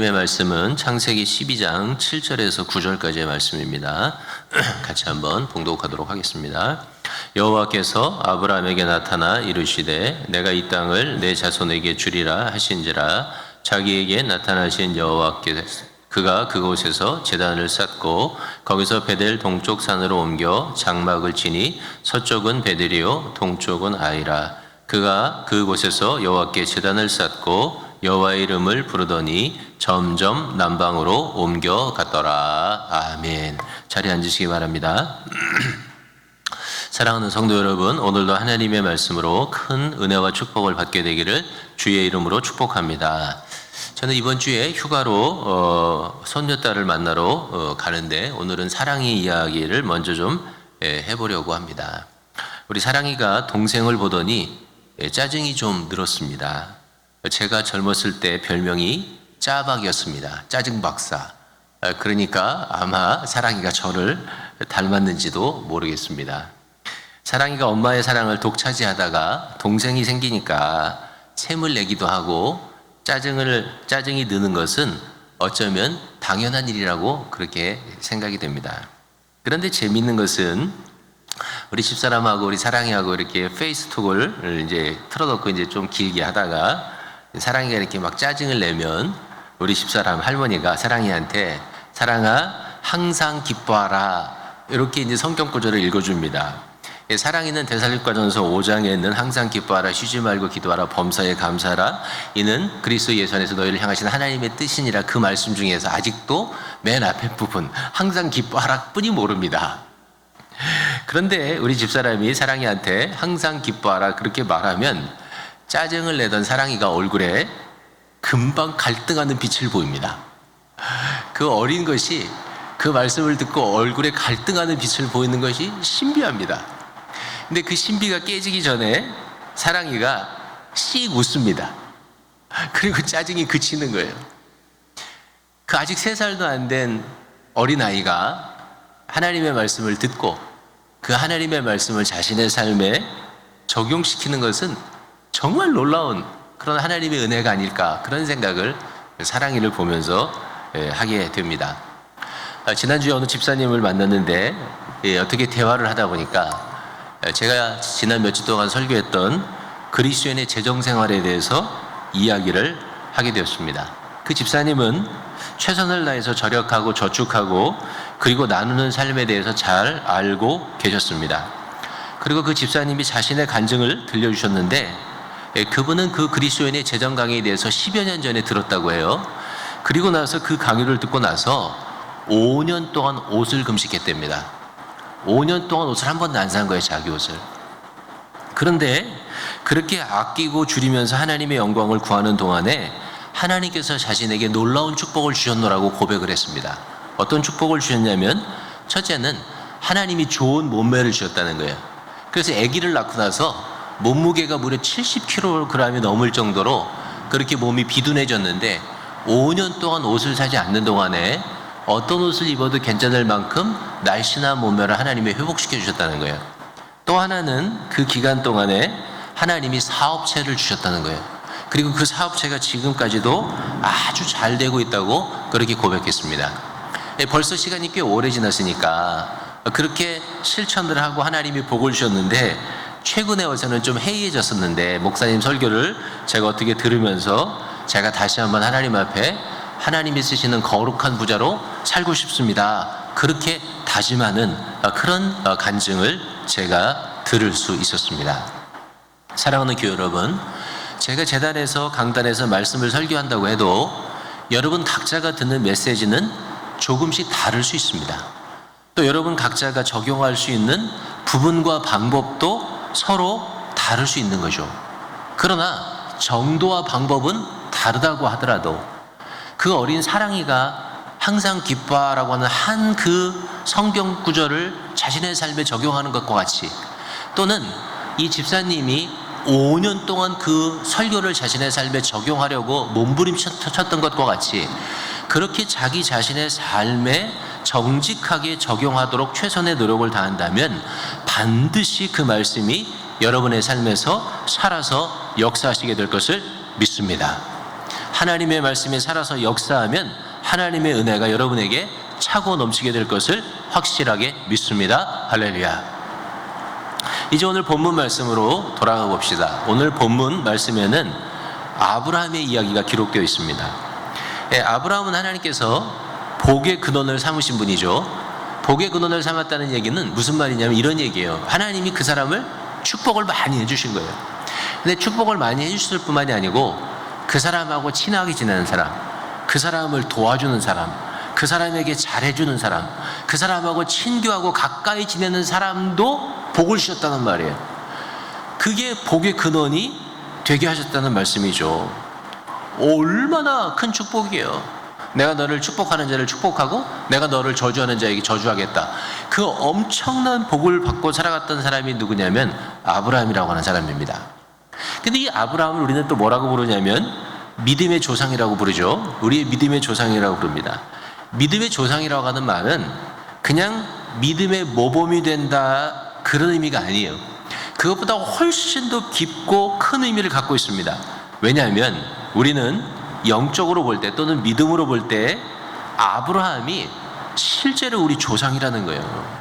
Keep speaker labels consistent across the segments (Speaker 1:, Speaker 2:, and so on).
Speaker 1: 하나님의 말씀은 창세기 12장 7절에서 9절까지의 말씀입니다. 같이 한번 봉독하도록 하겠습니다. 여호와께서 아브라함에게 나타나 이르시되 내가 이 땅을 내 자손에게 주리라 하신지라. 자기에게 나타나신 여호와께서 그가 그곳에서 제단을 쌓고 거기서 베델 동쪽 산으로 옮겨 장막을 치니 서쪽은 베델이요 동쪽은 아이라. 그가 그곳에서 여호와께 제단을 쌓고 여호와의 이름을 부르더니 점점 남방으로 옮겨갔더라. 아멘. 자리에 앉으시기 바랍니다. 사랑하는 성도 여러분, 오늘도 하나님의 말씀으로 큰 은혜와 축복을 받게 되기를 주의 이름으로 축복합니다. 저는 이번 주에 휴가로 손녀딸을 만나러 가는데 오늘은 사랑이 이야기를 먼저 좀 해보려고 합니다. 우리 사랑이가 동생을 보더니 짜증이 좀 늘었습니다. 제가 젊었을 때 별명이 짜박이었습니다. 짜증 박사. 그러니까 아마 사랑이가 저를 닮았는지도 모르겠습니다. 사랑이가 엄마의 사랑을 독차지하다가 동생이 생기니까 샘을 내기도 하고 짜증이 느는 것은 어쩌면 당연한 일이라고 그렇게 생각이 됩니다. 그런데 재미있는 것은 우리 집사람하고 우리 사랑이하고 이렇게 페이스톡을 이제 틀어놓고 이제 좀 길게 하다가 사랑이가 이렇게 막 짜증을 내면 우리 집사람 할머니가 사랑이한테 사랑아 항상 기뻐하라 이렇게 이제 성경 구절을 읽어줍니다. 사랑이는 데살로니가전서 5장에 있는 항상 기뻐하라 쉬지 말고 기도하라 범사에 감사하라 이는 그리스도 예수 안에서 너희를 향하신 하나님의 뜻이니라 그 말씀 중에서 아직도 맨 앞에 부분 항상 기뻐하라 뿐이 모릅니다. 그런데 우리 집사람이 사랑이한테 항상 기뻐하라 그렇게 말하면 짜증을 내던 사랑이가 얼굴에 금방 갈등하는 빛을 보입니다. 그 어린 것이 그 말씀을 듣고 얼굴에 갈등하는 빛을 보이는 것이 신비합니다. 근데 그 신비가 깨지기 전에 사랑이가 씩 웃습니다. 그리고 짜증이 그치는 거예요. 그 아직 3살도 안 된 어린아이가 하나님의 말씀을 듣고 그 하나님의 말씀을 자신의 삶에 적용시키는 것은 정말 놀라운 그런 하나님의 은혜가 아닐까 그런 생각을 사랑이를 보면서 하게 됩니다. 지난주에 어느 집사님을 만났는데 어떻게 대화를 하다 보니까 제가 지난 며칠 동안 설교했던 그리스도인의 재정생활에 대해서 이야기를 하게 되었습니다. 그 집사님은 최선을 다해서 절약하고 저축하고 그리고 나누는 삶에 대해서 잘 알고 계셨습니다. 그리고 그 집사님이 자신의 간증을 들려주셨는데 그분은 그 그리스도인의 재정 강의에 대해서 10여 년 전에 들었다고 해요. 그리고 나서 그 강의를 듣고 나서 5년 동안 옷을 금식했답니다. 5년 동안 옷을 한 번도 안 산 거예요, 자기 옷을. 그런데 그렇게 아끼고 줄이면서 하나님의 영광을 구하는 동안에 하나님께서 자신에게 놀라운 축복을 주셨노라고 고백을 했습니다. 어떤 축복을 주셨냐면 첫째는 하나님이 좋은 몸매를 주셨다는 거예요. 그래서 아기를 낳고 나서 몸무게가 무려 70kg이 넘을 정도로 그렇게 몸이 비둔해졌는데 5년 동안 옷을 사지 않는 동안에 어떤 옷을 입어도 괜찮을 만큼 날씬한 몸매를 하나님이 회복시켜 주셨다는 거예요. 또 하나는 그 기간 동안에 하나님이 사업체를 주셨다는 거예요. 그리고 그 사업체가 지금까지도 아주 잘 되고 있다고 그렇게 고백했습니다. 벌써 시간이 꽤 오래 지났으니까 그렇게 실천을 하고 하나님이 복을 주셨는데 최근에 와서는 좀 해이해졌었는데 목사님 설교를 제가 어떻게 들으면서 제가 다시 한번 하나님 앞에 하나님이 쓰시는 거룩한 부자로 살고 싶습니다. 그렇게 다짐하는 그런 간증을 제가 들을 수 있었습니다. 사랑하는 교회 여러분, 제가 재단에서 강단에서 말씀을 설교한다고 해도 여러분 각자가 듣는 메시지는 조금씩 다를 수 있습니다. 또 여러분 각자가 적용할 수 있는 부분과 방법도 서로 다를 수 있는 거죠. 그러나 정도와 방법은 다르다고 하더라도 그 어린 사랑이가 항상 기뻐하라고 하는 한 그 성경 구절을 자신의 삶에 적용하는 것과 같이 또는 이 집사님이 5년 동안 그 설교를 자신의 삶에 적용하려고 몸부림쳤던 것과 같이 그렇게 자기 자신의 삶에 정직하게 적용하도록 최선의 노력을 다한다면 반드시 그 말씀이 여러분의 삶에서 살아서 역사하시게 될 것을 믿습니다. 하나님의 말씀에 살아서 역사하면 하나님의 은혜가 여러분에게 차고 넘치게 될 것을 확실하게 믿습니다. 할렐루야. 이제 오늘 본문 말씀으로 돌아가 봅시다. 오늘 본문 말씀에는 아브라함의 이야기가 기록되어 있습니다. 아브라함은 하나님께서 복의 근원을 삼으신 분이죠. 복의 근원을 삼았다는 얘기는 무슨 말이냐면 이런 얘기예요. 하나님이 그 사람을 축복을 많이 해주신 거예요. 근데 축복을 많이 해주실 뿐만이 아니고 그 사람하고 친하게 지내는 사람, 그 사람을 도와주는 사람, 그 사람에게 잘해주는 사람, 그 사람하고 친교하고 가까이 지내는 사람도 복을 주셨다는 말이에요. 그게 복의 근원이 되게 하셨다는 말씀이죠. 얼마나 큰 축복이에요. 내가 너를 축복하는 자를 축복하고 내가 너를 저주하는 자에게 저주하겠다. 그 엄청난 복을 받고 살아갔던 사람이 누구냐면 아브라함이라고 하는 사람입니다. 근데 이 아브라함을 우리는 또 뭐라고 부르냐면 믿음의 조상이라고 부르죠. 우리의 믿음의 조상이라고 부릅니다. 믿음의 조상이라고 하는 말은 그냥 믿음의 모범이 된다 그런 의미가 아니에요. 그것보다 훨씬 더 깊고 큰 의미를 갖고 있습니다. 왜냐하면 우리는 영적으로 볼 때 또는 믿음으로 볼 때 아브라함이 실제로 우리 조상이라는 거예요.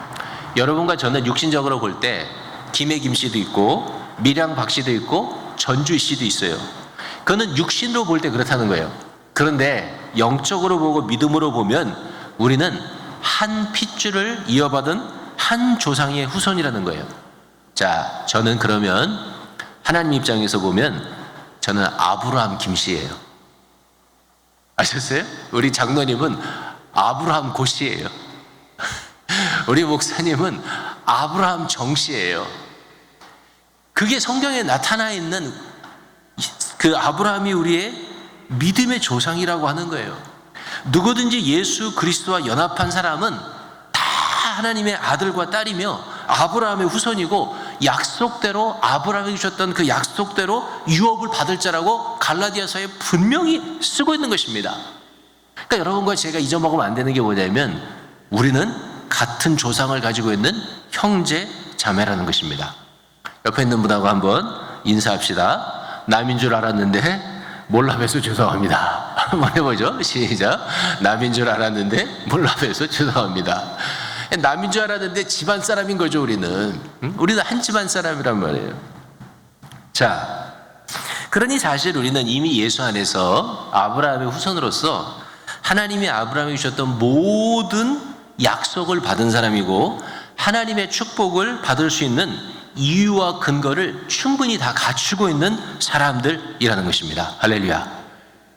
Speaker 1: 여러분과 저는 육신적으로 볼 때 김해 김씨도 있고 밀양 박씨도 있고 전주희 씨도 있어요. 그거는 육신으로 볼 때 그렇다는 거예요. 그런데 영적으로 보고 믿음으로 보면 우리는 한 핏줄을 이어받은 한 조상의 후손이라는 거예요. 자, 저는 그러면 하나님 입장에서 보면 저는 아브라함 김씨예요. 아셨어요? 우리 장로님은 아브라함 고씨예요. 우리 목사님은 아브라함 정씨예요. 그게 성경에 나타나 있는 그 아브라함이 우리의 믿음의 조상이라고 하는 거예요. 누구든지 예수 그리스도와 연합한 사람은 다 하나님의 아들과 딸이며 아브라함의 후손이고 약속대로 아브라함이 주셨던 그 약속대로 유업을 받을 자라고 갈라디아서에 분명히 쓰고 있는 것입니다. 그러니까 여러분과 제가 잊어먹으면 안 되는 게 뭐냐면 우리는 같은 조상을 가지고 있는 형제 자매라는 것입니다. 옆에 있는 분하고 한번 인사합시다. 남인 줄 알았는데 몰라봬서 죄송합니다. 한번 해보죠. 시작. 남인 줄 알았는데 몰라봬서 죄송합니다. 남인 줄 알았는데 집안 사람인 거죠. 우리는 한 집안 사람이란 말이에요. 자, 그러니 사실 우리는 이미 예수 안에서 아브라함의 후손으로서 하나님이 아브라함에게 주셨던 모든 약속을 받은 사람이고 하나님의 축복을 받을 수 있는 이유와 근거를 충분히 다 갖추고 있는 사람들이라는 것입니다. 할렐루야.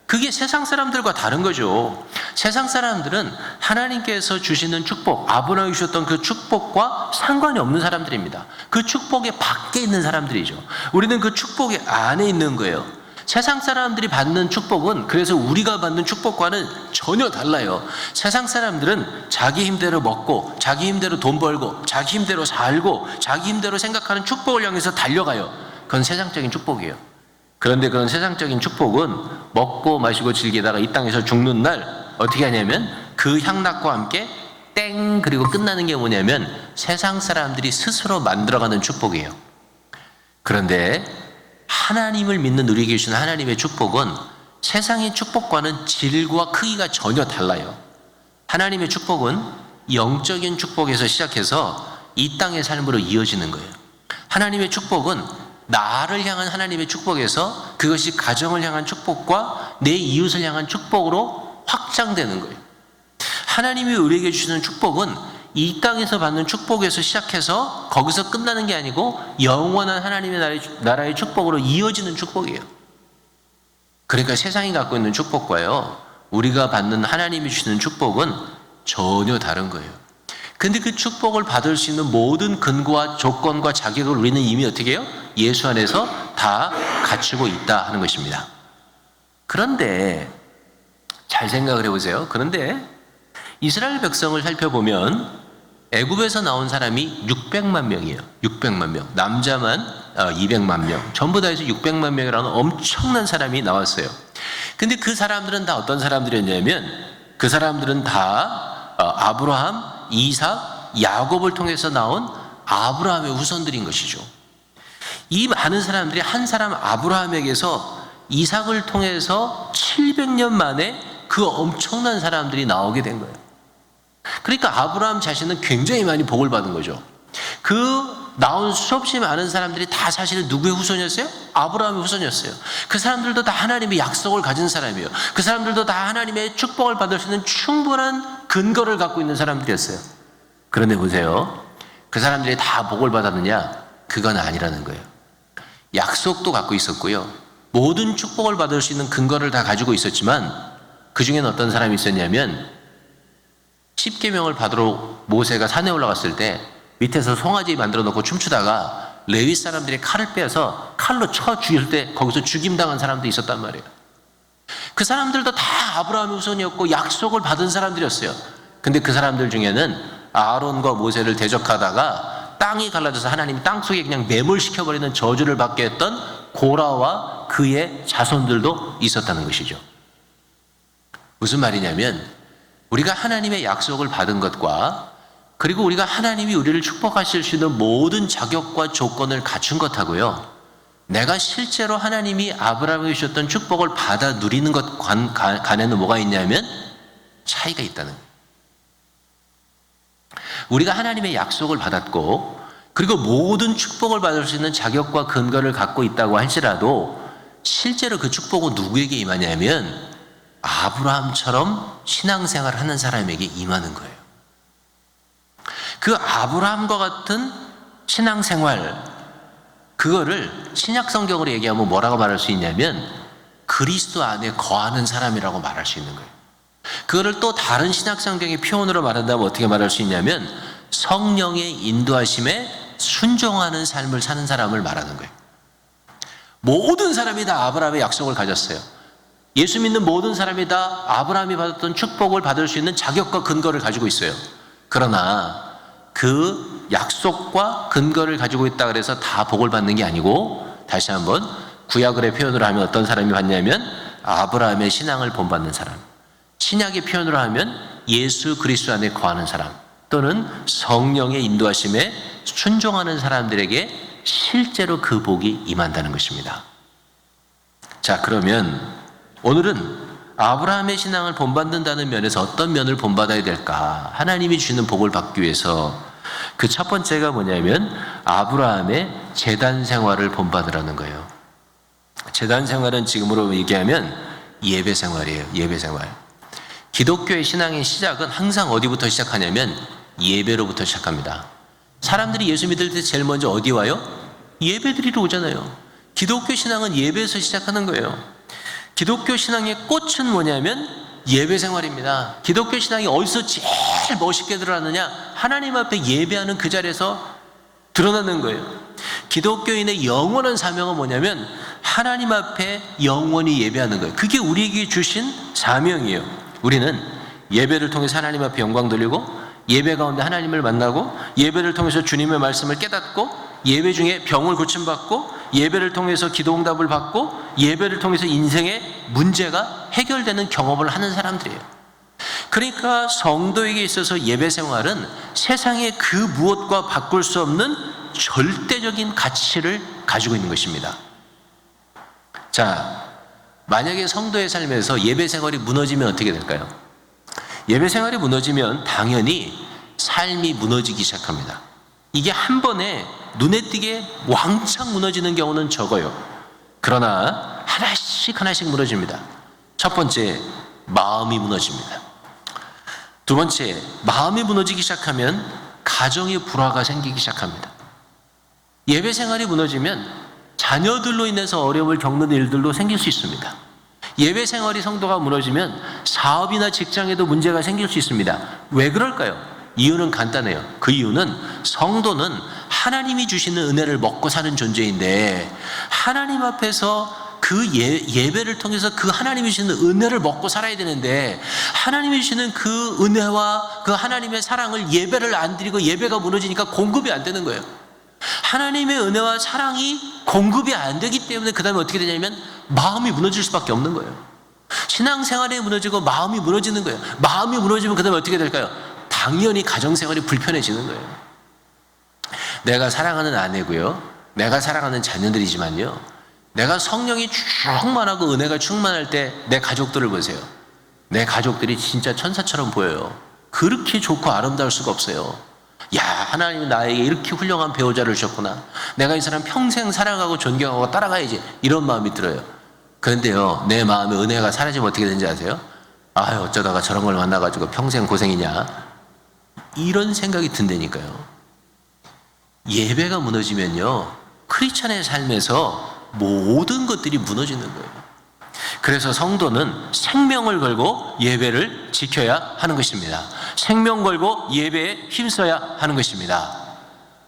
Speaker 1: 그게 세상 사람들과 다른 거죠. 세상 사람들은 하나님께서 주시는 축복, 아브라함이 주셨던 그 축복과 상관이 없는 사람들입니다. 그 축복의 밖에 있는 사람들이죠. 우리는 그 축복의 안에 있는 거예요. 세상 사람들이 받는 축복은 그래서 우리가 받는 축복과는 전혀 달라요. 세상 사람들은 자기 힘대로 먹고 자기 힘대로 돈 벌고 자기 힘대로 살고 자기 힘대로 생각하는 축복을 향해서 달려가요. 그건 세상적인 축복이에요. 그런데 그런 세상적인 축복은 먹고 마시고 즐기다가 이 땅에서 죽는 날 어떻게 하냐면 그 향락과 함께 땡 그리고 끝나는 게 뭐냐면 세상 사람들이 스스로 만들어가는 축복이에요. 그런데 하나님을 믿는 우리에게 주신 하나님의 축복은 세상의 축복과는 질과 크기가 전혀 달라요. 하나님의 축복은 영적인 축복에서 시작해서 이 땅의 삶으로 이어지는 거예요. 하나님의 축복은 나를 향한 하나님의 축복에서 그것이 가정을 향한 축복과 내 이웃을 향한 축복으로 확장되는 거예요. 하나님이 우리에게 주시는 축복은 이 땅에서 받는 축복에서 시작해서 거기서 끝나는 게 아니고 영원한 하나님의 나라의 축복으로 이어지는 축복이에요. 그러니까 세상이 갖고 있는 축복과요, 우리가 받는 하나님이 주시는 축복은 전혀 다른 거예요. 근데 그 축복을 받을 수 있는 모든 근거와 조건과 자격을 우리는 이미 어떻게 해요? 예수 안에서 다 갖추고 있다 하는 것입니다. 그런데 잘 생각을 해보세요. 그런데 이스라엘 백성을 살펴보면 애굽에서 나온 사람이 600만 명이에요. 600만 명. 남자만 200만 명. 전부 다 해서 600만 명이라는 엄청난 사람이 나왔어요. 근데 그 사람들은 다 어떤 사람들이었냐면 그 사람들은 다 아브라함, 이삭, 야곱을 통해서 나온 아브라함의 후손들인 것이죠. 이 많은 사람들이 한 사람 아브라함에게서 이삭을 통해서 700년 만에 그 엄청난 사람들이 나오게 된 거예요. 그러니까 아브라함 자신은 굉장히 많이 복을 받은 거죠. 그 나온 수없이 많은 사람들이 다 사실 누구의 후손이었어요? 아브라함의 후손이었어요. 그 사람들도 다 하나님의 약속을 가진 사람이에요. 그 사람들도 다 하나님의 축복을 받을 수 있는 충분한 근거를 갖고 있는 사람들이었어요. 그런데 보세요. 그 사람들이 다 복을 받았느냐? 그건 아니라는 거예요. 약속도 갖고 있었고요. 모든 축복을 받을 수 있는 근거를 다 가지고 있었지만 그 중에는 어떤 사람이 있었냐면 십계명을 받으러 모세가 산에 올라갔을 때 밑에서 송아지 만들어 놓고 춤추다가 레위 사람들이 칼을 빼서 칼로 쳐 죽일 때 거기서 죽임당한 사람도 있었단 말이에요. 그 사람들도 다 아브라함의 후손이었고 약속을 받은 사람들이었어요. 근데 그 사람들 중에는 아론과 모세를 대적하다가 땅이 갈라져서 하나님이 땅속에 그냥 매몰시켜버리는 저주를 받게 했던 고라와 그의 자손들도 있었다는 것이죠. 무슨 말이냐면 우리가 하나님의 약속을 받은 것과 그리고 우리가 하나님이 우리를 축복하실 수 있는 모든 자격과 조건을 갖춘 것하고요, 내가 실제로 하나님이 아브라함에게 주셨던 축복을 받아 누리는 것 간에는 뭐가 있냐면 차이가 있다는 거예요. 우리가 하나님의 약속을 받았고 그리고 모든 축복을 받을 수 있는 자격과 근거를 갖고 있다고 할지라도 실제로 그 축복은 누구에게 임하냐면 아브라함처럼 신앙생활을 하는 사람에게 임하는 거예요. 그 아브라함과 같은 신앙생활, 그거를 신약 성경으로 얘기하면 뭐라고 말할 수 있냐면 그리스도 안에 거하는 사람이라고 말할 수 있는 거예요. 그거를 또 다른 신약 성경의 표현으로 말한다면 어떻게 말할 수 있냐면 성령의 인도하심에 순종하는 삶을 사는 사람을 말하는 거예요. 모든 사람이 다 아브라함의 약속을 가졌어요. 예수 믿는 모든 사람이 다 아브라함이 받았던 축복을 받을 수 있는 자격과 근거를 가지고 있어요. 그러나 그 약속과 근거를 가지고 있다 그래서 다 복을 받는 게 아니고, 다시 한번 구약의 표현으로 하면 어떤 사람이 받냐면 아브라함의 신앙을 본받는 사람, 신약의 표현으로 하면 예수 그리스도 안에 거하는 사람, 또는 성령의 인도하심에 순종하는 사람들에게 실제로 그 복이 임한다는 것입니다. 자, 그러면 오늘은 아브라함의 신앙을 본받는다는 면에서 어떤 면을 본받아야 될까? 하나님이 주시는 복을 받기 위해서 그 첫 번째가 뭐냐면 아브라함의 제단 생활을 본받으라는 거예요. 제단 생활은 지금으로 얘기하면 예배 생활이에요. 예배 생활. 기독교의 신앙의 시작은 항상 어디부터 시작하냐면 예배로부터 시작합니다. 사람들이 예수 믿을 때 제일 먼저 어디 와요? 예배 드리러 오잖아요. 기독교 신앙은 예배에서 시작하는 거예요. 기독교 신앙의 꽃은 뭐냐면 예배 생활입니다. 기독교 신앙이 어디서 제일 멋있게 드러나느냐? 하나님 앞에 예배하는 그 자리에서 드러나는 거예요. 기독교인의 영원한 사명은 뭐냐면 하나님 앞에 영원히 예배하는 거예요. 그게 우리에게 주신 사명이에요. 우리는 예배를 통해서 하나님 앞에 영광 돌리고, 예배 가운데 하나님을 만나고, 예배를 통해서 주님의 말씀을 깨닫고, 예배 중에 병을 고침받고, 예배를 통해서 기도응답을 받고, 예배를 통해서 인생의 문제가 해결되는 경험을 하는 사람들이에요. 그러니까 성도에게 있어서 예배 생활은 세상의 그 무엇과 바꿀 수 없는 절대적인 가치를 가지고 있는 것입니다. 자, 만약에 성도의 삶에서 예배 생활이 무너지면 어떻게 될까요? 예배 생활이 무너지면 당연히 삶이 무너지기 시작합니다. 이게 한 번에 눈에 띄게 왕창 무너지는 경우는 적어요. 그러나 하나씩 하나씩 무너집니다. 첫 번째, 마음이 무너집니다. 두 번째, 마음이 무너지기 시작하면 가정의 불화가 생기기 시작합니다. 예배 생활이 무너지면 자녀들로 인해서 어려움을 겪는 일들도 생길 수 있습니다. 예배 생활이 성도가 무너지면 사업이나 직장에도 문제가 생길 수 있습니다. 왜 그럴까요? 이유는 간단해요. 그 이유는 성도는 하나님이 주시는 은혜를 먹고 사는 존재인데 하나님 앞에서 그 예배를 통해서 그 하나님이 주시는 은혜를 먹고 살아야 되는데 하나님이 주시는 그 은혜와 그 하나님의 사랑을 예배를 안 드리고 예배가 무너지니까 공급이 안 되는 거예요. 하나님의 은혜와 사랑이 공급이 안 되기 때문에 그 다음에 어떻게 되냐면 마음이 무너질 수밖에 없는 거예요. 신앙생활이 무너지고 마음이 무너지는 거예요. 마음이 무너지면 그 다음에 어떻게 될까요? 당연히 가정생활이 불편해지는 거예요. 내가 사랑하는 아내고요, 내가 사랑하는 자녀들이지만요, 내가 성령이 충만하고 은혜가 충만할 때 내 가족들을 보세요. 내 가족들이 진짜 천사처럼 보여요. 그렇게 좋고 아름다울 수가 없어요. 야, 하나님이 나에게 이렇게 훌륭한 배우자를 주셨구나. 내가 이 사람 평생 사랑하고 존경하고 따라가야지. 이런 마음이 들어요. 그런데요, 내 마음에 은혜가 사라지면 어떻게 되는지 아세요? 아유, 어쩌다가 저런 걸 만나가지고 평생 고생이냐. 이런 생각이 든다니까요. 예배가 무너지면요, 크리스찬의 삶에서 모든 것들이 무너지는 거예요. 그래서 성도는 생명을 걸고 예배를 지켜야 하는 것입니다. 생명 걸고 예배에 힘써야 하는 것입니다.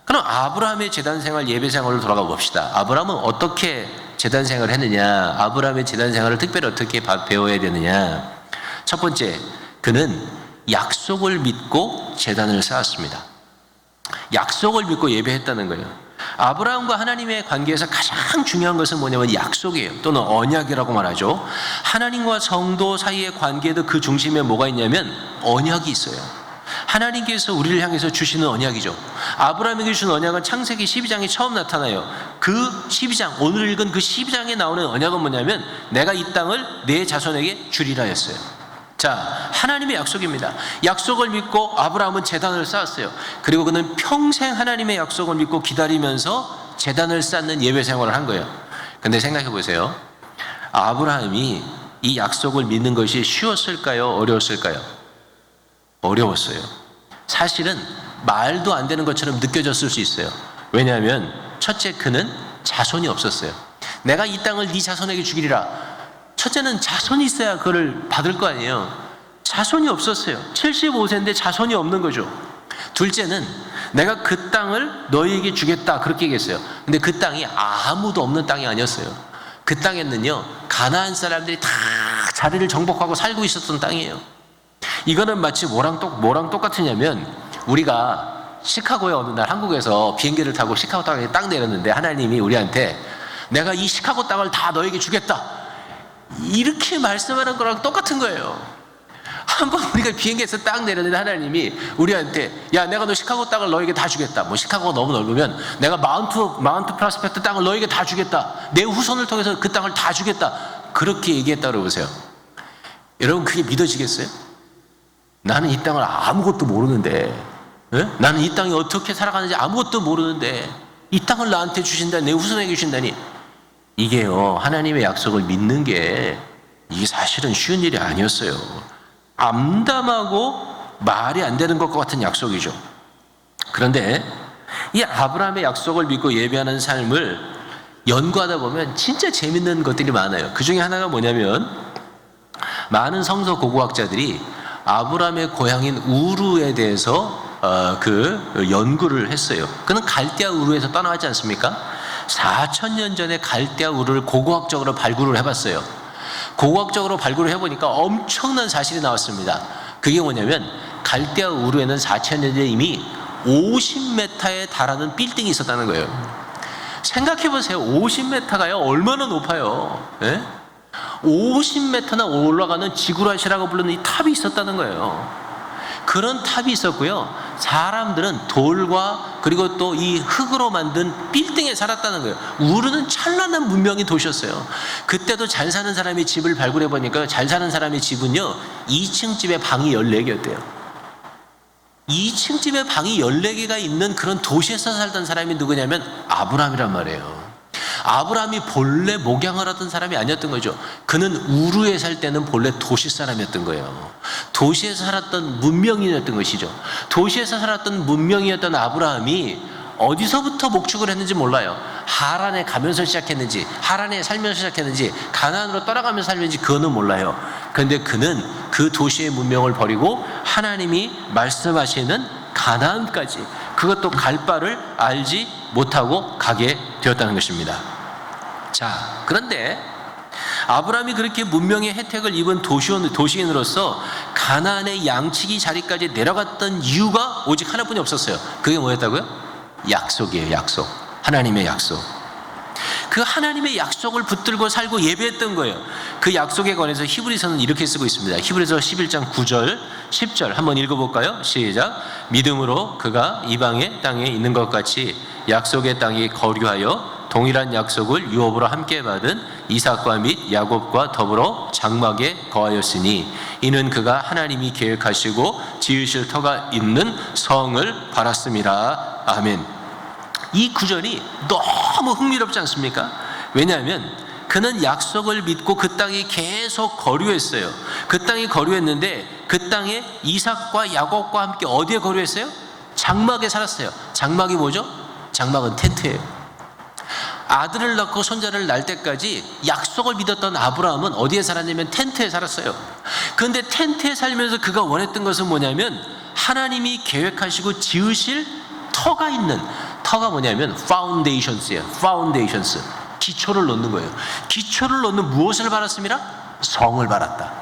Speaker 1: 그럼 아브라함의 제단 생활, 예배 생활로 돌아가 봅시다. 아브라함은 어떻게 제단 생활을 했느냐? 아브라함의 제단 생활을 특별히 어떻게 배워야 되느냐? 첫 번째, 그는 약속을 믿고 제단을 쌓았습니다. 약속을 믿고 예배했다는 거예요. 아브라함과 하나님의 관계에서 가장 중요한 것은 뭐냐면 약속이에요. 또는 언약이라고 말하죠. 하나님과 성도 사이의 관계도 그 중심에 뭐가 있냐면 언약이 있어요. 하나님께서 우리를 향해서 주시는 언약이죠. 아브라함에게 주신 언약은 창세기 12장에 처음 나타나요. 그 12장, 오늘 읽은 그 12장에 나오는 언약은 뭐냐면 내가 이 땅을 내 자손에게 주리라 했어요. 자, 하나님의 약속입니다. 약속을 믿고 아브라함은 제단을 쌓았어요. 그리고 그는 평생 하나님의 약속을 믿고 기다리면서 제단을 쌓는 예배 생활을 한 거예요. 근데 생각해 보세요. 아브라함이 이 약속을 믿는 것이 쉬웠을까요? 어려웠을까요? 어려웠어요. 사실은 말도 안 되는 것처럼 느껴졌을 수 있어요. 왜냐하면 첫째, 그는 자손이 없었어요. 내가 이 땅을 네 자손에게 주기리라. 첫째는 자손이 있어야 그걸 받을 거 아니에요. 자손이 없었어요. 75세인데 자손이 없는 거죠. 둘째는 내가 그 땅을 너희에게 주겠다 그렇게 얘기했어요. 근데 그 땅이 아무도 없는 땅이 아니었어요. 그 땅에는요, 가나안 사람들이 다 자리를 정복하고 살고 있었던 땅이에요. 이거는 마치 뭐랑 똑같으냐면, 우리가 시카고에 어느 날 한국에서 비행기를 타고 시카고 땅에 딱 내렸는데 하나님이 우리한테 내가 이 시카고 땅을 다 너에게 주겠다 이렇게 말씀하는 거랑 똑같은 거예요. 한번 우리가 비행기에서 딱 내렸는데 하나님이 우리한테 야, 내가 너 시카고 땅을 너에게 다 주겠다. 뭐 시카고가 너무 넓으면 내가 마운트 프로스펙트 땅을 너에게 다 주겠다. 내 후손을 통해서 그 땅을 다 주겠다. 그렇게 얘기했다고 보세요. 여러분, 그게 믿어지겠어요? 나는 이 땅을 아무것도 모르는데, 나는 이 땅이 어떻게 살아가는지 아무것도 모르는데 이 땅을 나한테 주신다, 내 후손에게 주신다니. 이게요, 하나님의 약속을 믿는 게 이게 사실은 쉬운 일이 아니었어요. 암담하고 말이 안 되는 것과 같은 약속이죠. 그런데 이 아브라함의 약속을 믿고 예배하는 삶을 연구하다 보면 진짜 재밌는 것들이 많아요. 그 중에 하나가 뭐냐면, 많은 성서 고고학자들이 아브라함의 고향인 우르에 대해서 연구를 했어요. 그는 갈대아 우르에서 떠나왔지 않습니까? 4,000년 전에 갈대아 우르를 고고학적으로 발굴을 해봤어요. 고고학적으로 발굴을 해보니까 엄청난 사실이 나왔습니다. 그게 뭐냐면, 갈대아 우르에는 4,000년 전에 이미 50m에 달하는 빌딩이 있었다는 거예요. 생각해보세요. 50m가요? 얼마나 높아요? 50m나 올라가는 지구라시라고 부르는 이 탑이 있었다는 거예요. 그런 탑이 있었고요. 사람들은 돌과 그리고 또 이 흙으로 만든 빌딩에 살았다는 거예요. 우르는 찬란한 문명의 도시였어요. 그때도 잘 사는 사람의 집을 발굴해 보니까 잘 사는 사람의 집은요, 2층 집에 방이 14개였대요. 2층 집에 방이 14개가 있는 그런 도시에서 살던 사람이 누구냐면 아브라함이란 말이에요. 아브라함이 본래 목양을 하던 사람이 아니었던 거죠. 그는 우르에 살 때는 본래 도시 사람이었던 거예요. 도시에서 살았던 문명인이었던 것이죠. 도시에서 살았던 문명이었던 아브라함이 어디서부터 목축을 했는지 몰라요. 하란에 가면서 시작했는지, 하란에 살면서 시작했는지, 가나안으로 떠나가면서 살는지 그거는 몰라요. 그런데 그는 그 도시의 문명을 버리고 하나님이 말씀하시는 가나안까지, 그것도 갈 바를 알지 못하고 가게 되었다는 것입니다. 자, 그런데 아브라함이 그렇게 문명의 혜택을 입은 도시인으로서 가나안의 양치기 자리까지 내려갔던 이유가 오직 하나뿐이 없었어요. 그게 뭐였다고요? 약속이에요. 약속. 하나님의 약속. 그 하나님의 약속을 붙들고 살고 예배했던 거예요. 그 약속에 관해서 히브리서는 이렇게 쓰고 있습니다. 히브리서 11장 9절 10절 한번 읽어볼까요? 시작. 믿음으로 그가 이방의 땅에 있는 것 같이 약속의 땅이 거류하여 동일한 약속을 유업으로 함께 받은 이삭과 및 야곱과 더불어 장막에 거하였으니 이는 그가 하나님이 계획하시고 지으실 터가 있는 성을 바랐음이라. 아멘. 이 구절이 너무 흥미롭지 않습니까? 왜냐하면 그는 약속을 믿고 그 땅에 계속 거류했어요. 그 땅에 거류했는데 그 땅에 이삭과 야곱과 함께 어디에 거류했어요? 장막에 살았어요. 장막이 뭐죠? 장막은 텐트예요. 아들을 낳고 손자를 낳을 때까지 약속을 믿었던 아브라함은 어디에 살았냐면 텐트에 살았어요. 그런데 텐트에 살면서 그가 원했던 것은 뭐냐면 하나님이 계획하시고 지으실 터가 있는, 터가 뭐냐면 foundations예요. foundations. 기초를 놓는 거예요. 기초를 놓는 무엇을 바랐습니다? 성을 바랐다.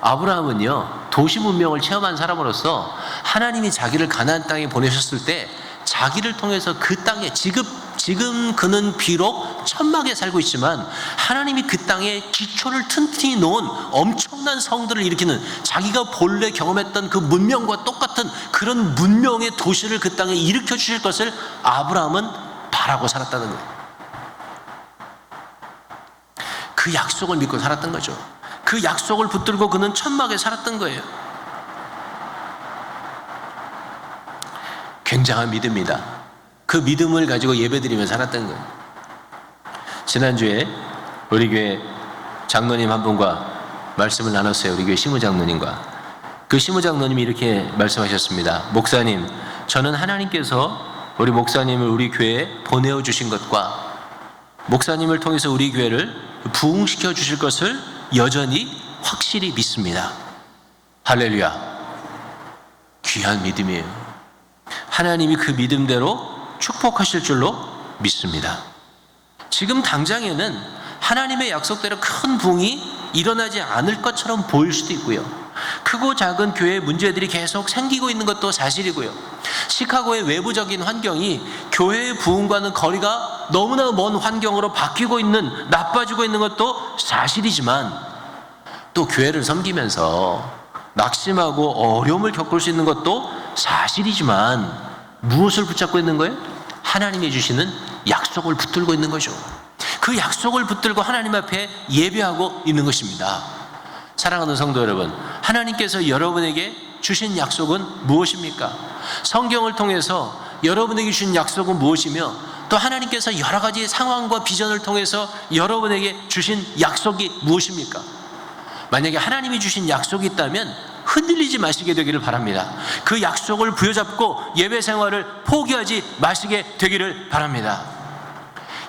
Speaker 1: 아브라함은요, 도시 문명을 체험한 사람으로서 하나님이 자기를 가나안 땅에 보내셨을 때 자기를 통해서 그 땅에 지금 그는 비록 천막에 살고 있지만 하나님이 그 땅에 기초를 튼튼히 놓은 엄청난 성들을 일으키는, 자기가 본래 경험했던 그 문명과 똑같은 그런 문명의 도시를 그 땅에 일으켜 주실 것을 아브라함은 바라고 살았다는 거예요. 그 약속을 믿고 살았던 거죠. 그 약속을 붙들고 그는 천막에 살았던 거예요. 굉장한 믿음이다. 그 믿음을 가지고 예배드리며 살았던 거예요. 지난주에 우리 교회 장로님 한 분과 말씀을 나눴어요. 우리 교회 시무장로님과. 그 시무장로님이 이렇게 말씀하셨습니다. 목사님, 저는 하나님께서 우리 목사님을 우리 교회에 보내어 주신 것과 목사님을 통해서 우리 교회를 부흥시켜 주실 것을 여전히 확실히 믿습니다. 할렐루야. 귀한 믿음이에요. 하나님이 그 믿음대로 축복하실 줄로 믿습니다. 지금 당장에는 하나님의 약속대로 큰 부흥이 일어나지 않을 것처럼 보일 수도 있고요. 크고 작은 교회의 문제들이 계속 생기고 있는 것도 사실이고요. 시카고의 외부적인 환경이 교회의 부흥과는 거리가 너무나 먼 환경으로 바뀌고 있는, 나빠지고 있는 것도 사실이지만, 또 교회를 섬기면서 낙심하고 어려움을 겪을 수 있는 것도 사실이지만, 무엇을 붙잡고 있는 거예요? 하나님이 주시는 약속을 붙들고 있는 거죠. 그 약속을 붙들고 하나님 앞에 예배하고 있는 것입니다. 사랑하는 성도 여러분, 하나님께서 여러분에게 주신 약속은 무엇입니까? 성경을 통해서 여러분에게 주신 약속은 무엇이며, 또 하나님께서 여러 가지 상황과 비전을 통해서 여러분에게 주신 약속이 무엇입니까? 만약에 하나님이 주신 약속이 있다면 흔들리지 마시게 되기를 바랍니다. 그 약속을 부여잡고 예배 생활을 포기하지 마시게 되기를 바랍니다.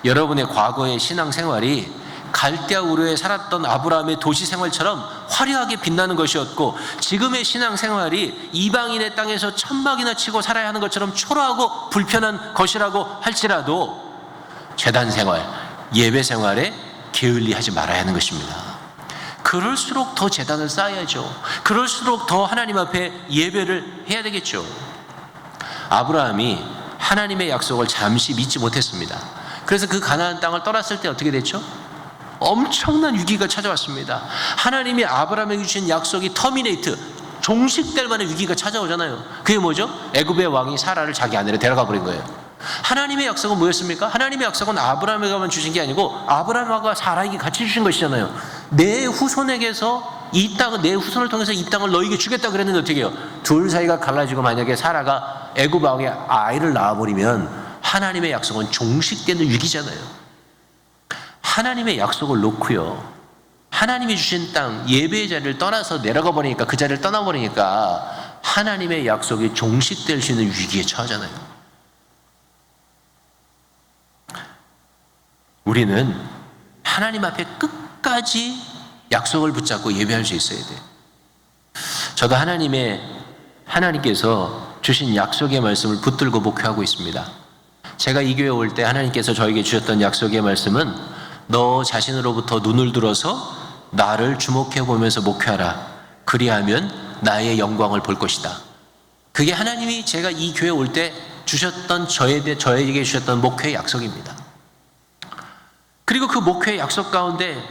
Speaker 1: 여러분의 과거의 신앙 생활이 갈대아 우르에 살았던 아브라함의 도시 생활처럼 화려하게 빛나는 것이었고, 지금의 신앙 생활이 이방인의 땅에서 천막이나 치고 살아야 하는 것처럼 초라하고 불편한 것이라고 할지라도 제단 생활, 예배 생활에 게을리하지 말아야 하는 것입니다. 그럴수록 더 제단을 쌓아야죠. 그럴수록 더 하나님 앞에 예배를 해야 되겠죠. 아브라함이 하나님의 약속을 잠시 믿지 못했습니다. 그래서 그 가나안 땅을 떠났을 때 어떻게 됐죠? 엄청난 위기가 찾아왔습니다. 하나님이 아브라함에게 주신 약속이 터미네이트, 종식될 만한 위기가 찾아오잖아요. 그게 뭐죠? 애굽의 왕이 사라를 자기 아내로 데려가 버린 거예요. 하나님의 약속은 뭐였습니까? 하나님의 약속은 아브라함에게만 주신 게 아니고 아브라함과 사라에게 같이 주신 것이잖아요. 내 후손에게서 이 땅을, 내 후손을 통해서 이 땅을 너에게 주겠다 그랬는데 어떻게 해요? 둘 사이가 갈라지고 만약에 사라가 애굽 왕의 아이를 낳아버리면 하나님의 약속은 종식되는 위기잖아요. 하나님의 약속을 놓고요, 하나님이 주신 땅, 예배의 자리를 떠나서 내려가 버리니까, 그 자리를 떠나버리니까 하나님의 약속이 종식될 수 있는 위기에 처하잖아요. 우리는 하나님 앞에 끝까지 약속을 붙잡고 예배할 수 있어야 돼요. 저도 하나님께서 주신 약속의 말씀을 붙들고 목회하고 있습니다. 제가 이 교회 올 때 하나님께서 저에게 주셨던 약속의 말씀은 너 자신으로부터 눈을 들어서 나를 주목해 보면서 목회하라. 그리하면 나의 영광을 볼 것이다. 그게 하나님이 제가 이 교회 올 때 주셨던 저에게 주셨던 목회의 약속입니다. 그리고 그 목회의 약속 가운데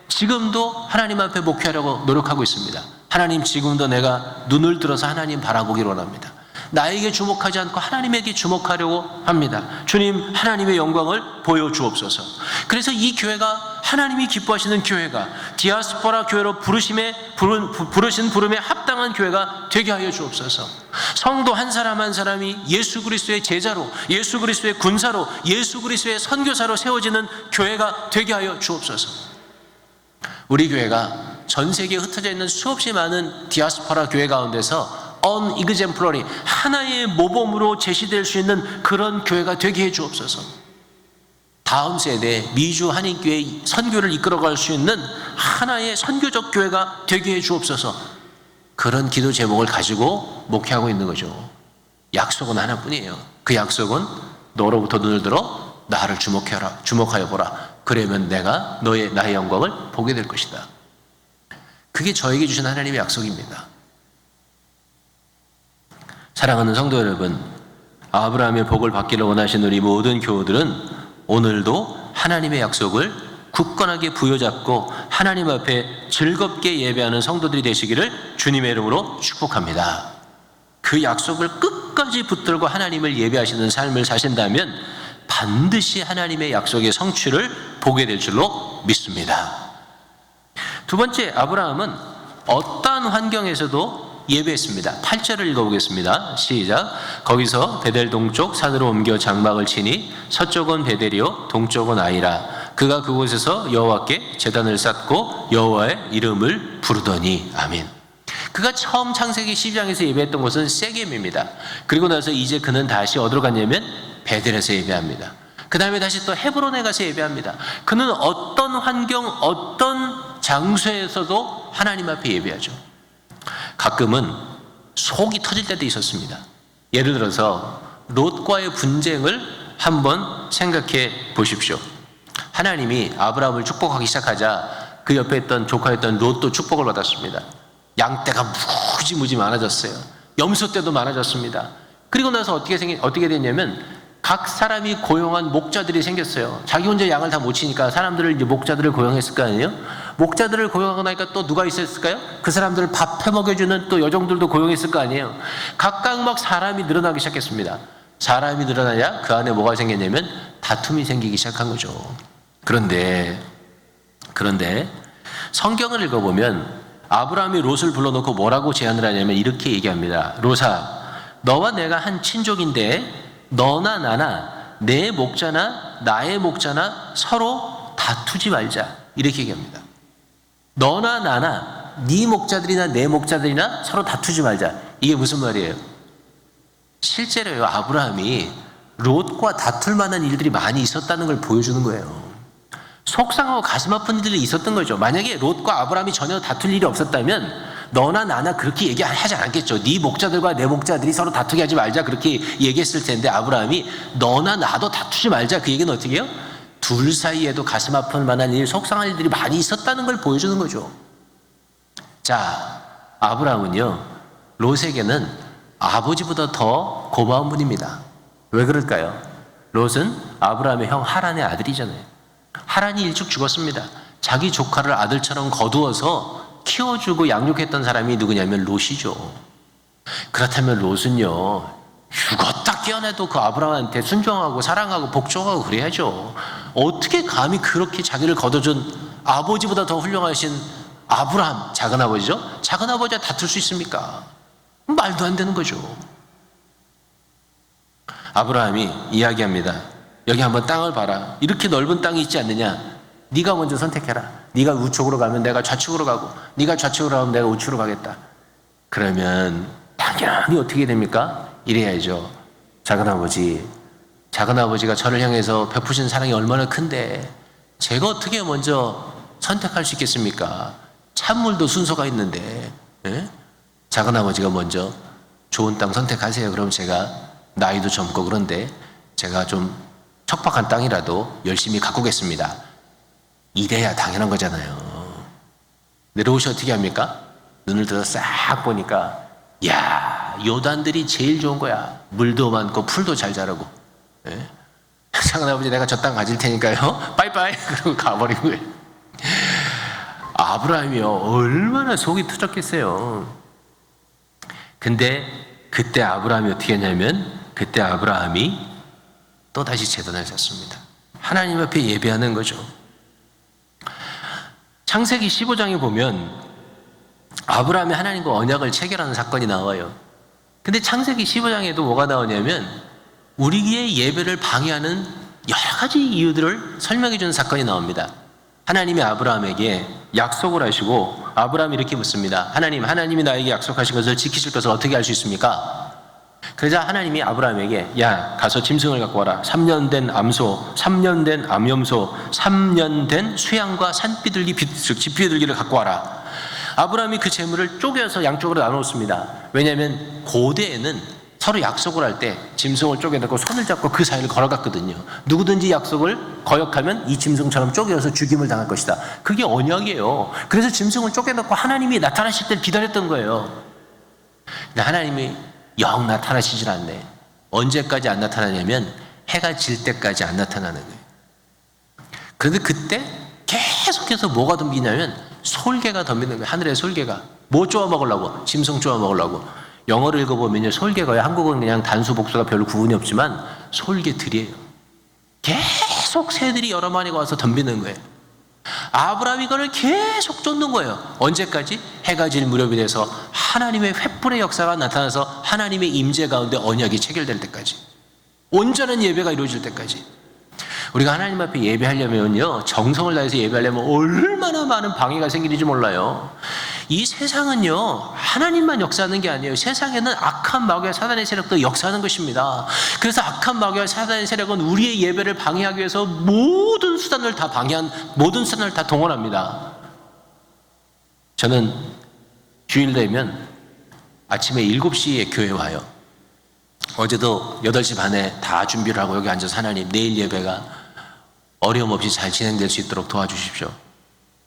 Speaker 1: 지금도 하나님 앞에 목회하려고 노력하고 있습니다. 하나님, 지금도 내가 눈을 들어서 하나님 바라보기를 원합니다. 나에게 주목하지 않고 하나님에게 주목하려고 합니다. 주님, 하나님의 영광을 보여주옵소서. 그래서 이 교회가 하나님이 기뻐하시는 교회가 디아스포라 교회로 부르신 부름에 합당한 교회가 되게 하여 주옵소서. 성도 한 사람 한 사람이 예수 그리스도의 제자로, 예수 그리스도의 군사로, 예수 그리스도의 선교사로 세워지는 교회가 되게 하여 주옵소서. 우리 교회가 전 세계에 흩어져 있는 수없이 많은 디아스포라 교회 가운데서 unexemplary, 하나의 모범으로 제시될 수 있는 그런 교회가 되게 해 주옵소서. 다음 세대 미주 한인교회 선교를 이끌어갈 수 있는 하나의 선교적 교회가 되게 해 주옵소서. 그런 기도 제목을 가지고 목회하고 있는 거죠. 약속은 하나뿐이에요. 그 약속은 너로부터 눈을 들어 나를 주목하여 보라. 그러면 내가 나의 영광을 보게 될 것이다. 그게 저에게 주신 하나님의 약속입니다. 사랑하는 성도 여러분, 아브라함의 복을 받기를 원하시는 우리 모든 교우들은 오늘도 하나님의 약속을 굳건하게 부여잡고 하나님 앞에 즐겁게 예배하는 성도들이 되시기를 주님의 이름으로 축복합니다. 그 약속을 끝까지 붙들고 하나님을 예배하시는 삶을 사신다면 반드시 하나님의 약속의 성취를 보게 될 줄로 믿습니다. 두 번째, 아브라함은 어떠한 환경에서도 예배했습니다. 8절을 읽어보겠습니다. 시작. 거기서 베델 동쪽 산으로 옮겨 장막을 치니 서쪽은 베델이요 동쪽은 아이라. 그가 그곳에서 여호와께 제단을 쌓고 여호와의 이름을 부르더니. 아멘. 그가 처음 창세기 12장에서 예배했던 곳은 세겜입니다. 그리고 나서 이제 그는 다시 어디로 갔냐면 베델에서 예배합니다. 그 다음에 다시 또 헤브론에 가서 예배합니다. 그는 어떤 환경, 어떤 장소에서도 하나님 앞에 예배하죠. 가끔은 속이 터질 때도 있었습니다. 예를 들어서 롯과의 분쟁을 한번 생각해 보십시오. 하나님이 아브라함을 축복하기 시작하자 그 옆에 있던 조카였던 롯도 축복을 받았습니다. 양떼가 무지무지 많아졌어요. 염소 떼도 많아졌습니다. 그리고 나서 어떻게 됐냐면 각 사람이 고용한 목자들이 생겼어요. 자기 혼자 양을 다 못 치니까 사람들을 이제 목자들을 고용했을 거 아니에요? 목자들을 고용하고 나니까 또 누가 있었을까요? 그 사람들을 밥 해먹여주는 또 여종들도 고용했을 거 아니에요? 각각 막 사람이 늘어나기 시작했습니다. 사람이 늘어나야 그 안에 뭐가 생겼냐면 다툼이 생기기 시작한 거죠. 그런데 성경을 읽어보면 아브라함이 롯을 불러놓고 뭐라고 제안을 하냐면 이렇게 얘기합니다. 롯아, 너와 내가 한 친족인데 너나 나나 내 목자나 나의 목자나 서로 다투지 말자. 이렇게 얘기합니다. 너나 나나 네 목자들이나 내 목자들이나 서로 다투지 말자. 이게 무슨 말이에요? 실제로요, 아브라함이 롯과 다툴 만한 일들이 많이 있었다는 걸 보여주는 거예요. 속상하고 가슴 아픈 일들이 있었던 거죠. 만약에 롯과 아브라함이 전혀 다툴 일이 없었다면 너나 나나 그렇게 얘기하지 않았겠죠. 네 목자들과 내 목자들이 서로 다투게 하지 말자 그렇게 얘기했을 텐데 아브라함이 너나 나도 다투지 말자. 그 얘기는 어떻게 해요? 둘 사이에도 가슴 아픈 만한 일, 속상한 일들이 많이 있었다는 걸 보여주는 거죠. 자, 아브라함은요, 롯에게는 아버지보다 더 고마운 분입니다. 왜 그럴까요? 롯은 아브라함의 형 하란의 아들이잖아요. 하란이 일찍 죽었습니다. 자기 조카를 아들처럼 거두어서 키워주고 양육했던 사람이 누구냐면 롯이죠. 그렇다면 롯은요, 죽었다 깨어나도 그 아브라함한테 순종하고 사랑하고 복종하고 그래야죠. 어떻게 감히 그렇게 자기를 거둬준 아버지보다 더 훌륭하신 아브라함, 작은아버지죠? 작은아버지와 다툴 수 있습니까? 말도 안 되는 거죠. 아브라함이 이야기합니다. 여기 한번 땅을 봐라. 이렇게 넓은 땅이 있지 않느냐? 네가 먼저 선택해라. 네가 우측으로 가면 내가 좌측으로 가고, 네가 좌측으로 가면 내가 우측으로 가겠다. 그러면 당연히 어떻게 됩니까? 이래야죠. 작은아버지가 저를 향해서 베푸신 사랑이 얼마나 큰데 제가 어떻게 먼저 선택할 수 있겠습니까? 찬물도 순서가 있는데, 예? 작은아버지가 먼저 좋은 땅 선택하세요. 그럼 제가 나이도 젊고 그런데 제가 좀 척박한 땅이라도 열심히 가꾸겠습니다. 이래야 당연한 거잖아요. 근데 롯이 어떻게 합니까? 눈을 들어 싹 보니까 야, 요단들이 제일 좋은 거야. 물도 많고 풀도 잘 자라고. 예? 작은아버지 내가 저 땅 가질 테니까요. 빠이빠이. 그러고 가버린 거예요. 아브라함이요, 얼마나 속이 터졌겠어요. 근데 그때 아브라함이 어떻게 했냐면, 그때 아브라함이 또 다시 제단을 샀습니다. 하나님 앞에 예배하는 거죠. 창세기 15장에 보면 아브라함이 하나님과 언약을 체결하는 사건이 나와요. 근데 창세기 15장에도 뭐가 나오냐면 우리의 예배를 방해하는 여러 가지 이유들을 설명해 주는 사건이 나옵니다. 하나님이 아브라함에게 약속을 하시고 아브라함이 이렇게 묻습니다. 하나님이 나에게 약속하신 것을 지키실 것을 어떻게 알 수 있습니까? 그러자 하나님이 아브라함에게 야 가서 짐승을 갖고 와라. 3년 된 암소, 3년 된 암염소, 3년 된 수양과 산비둘기, 집비둘기를 갖고 와라. 아브라함이 그 재물을 쪼개서 양쪽으로 나누었습니다. 왜냐하면 고대에는 서로 약속을 할 때 짐승을 쪼개놓고 손을 잡고 그 사이를 걸어갔거든요. 누구든지 약속을 거역하면 이 짐승처럼 쪼개서 죽임을 당할 것이다. 그게 언약이에요. 그래서 짐승을 쪼개놓고 하나님이 나타나실 때를 기다렸던 거예요. 근데 하나님이 영 나타나시질 않네. 언제까지 안 나타나냐면 해가 질 때까지 안 나타나는 거예요. 그런데 그때 계속해서 뭐가 덤비냐면 솔개가 덤비는 거예요. 하늘의 솔개가. 뭐 쪼아 먹으려고? 짐승 쪼아 먹으려고. 영어를 읽어보면요, 솔개가요. 한국은 그냥 단수 복수가 별로 구분이 없지만 솔개들이에요. 계속 새들이 여러 마리가 와서 덤비는 거예요. 아브라함이 이거를 계속 쫓는 거예요. 언제까지? 해가 질 무렵이 돼서 하나님의 횃불의 역사가 나타나서 하나님의 임재 가운데 언약이 체결될 때까지, 온전한 예배가 이루어질 때까지. 우리가 하나님 앞에 예배하려면요, 정성을 다해서 예배하려면 얼마나 많은 방해가 생기는지 몰라요. 이 세상은요, 하나님만 역사하는 게 아니에요. 세상에는 악한 마귀와 사단의 세력도 역사하는 것입니다. 그래서 악한 마귀와 사단의 세력은 우리의 예배를 방해하기 위해서 모든 수단을 다 동원합니다. 저는 주일 되면 아침에 7시에 교회 와요. 어제도 8시 반에 다 준비를 하고 여기 앉아서 하나님, 내일 예배가 어려움 없이 잘 진행될 수 있도록 도와주십시오.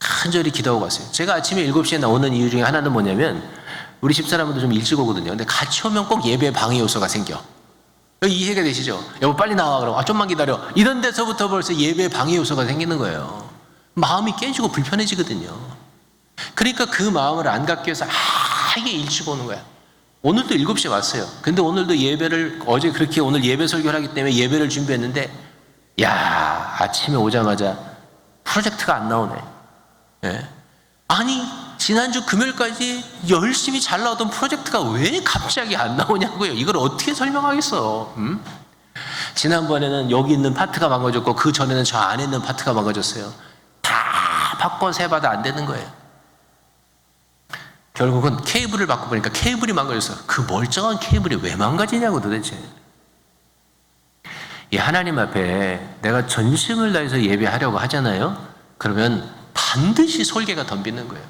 Speaker 1: 간절히 기도하고 갔어요. 제가 아침에 7시에 나오는 이유 중에 하나는 뭐냐면 우리 집사람들도 좀 일찍 오거든요. 근데 같이 오면 꼭 예배 방해 요소가 생겨. 이해가 되시죠? 여보 빨리 나와. 그럼 좀만 기다려. 이런 데서부터 벌써 예배 방해 요소가 생기는 거예요. 마음이 깨지고 불편해지거든요. 그러니까 그 마음을 안 갖기 위해서 이게 일찍 오는 거야. 오늘도 7시에 왔어요. 근데 오늘도 예배를, 어제 그렇게 오늘 예배 설교를 하기 때문에 예배를 준비했는데 야, 아침에 오자마자 프로젝트가 안 나오네. 예? 아니 지난주 금요일까지 열심히 잘 나오던 프로젝트가 왜 갑자기 안 나오냐고요. 이걸 어떻게 설명하겠어. 지난번에는 여기 있는 파트가 망가졌고 그 전에는 저 안에 있는 파트가 망가졌어요. 다 바꿔서 해봐도 안 되는 거예요. 결국은 케이블을 바꿔보니까 케이블이 망가졌어. 그 멀쩡한 케이블이 왜 망가지냐고 도대체. 이 하나님 앞에 내가 전심을 다해서 예배하려고 하잖아요. 그러면 반드시 솔개가 덤비는 거예요.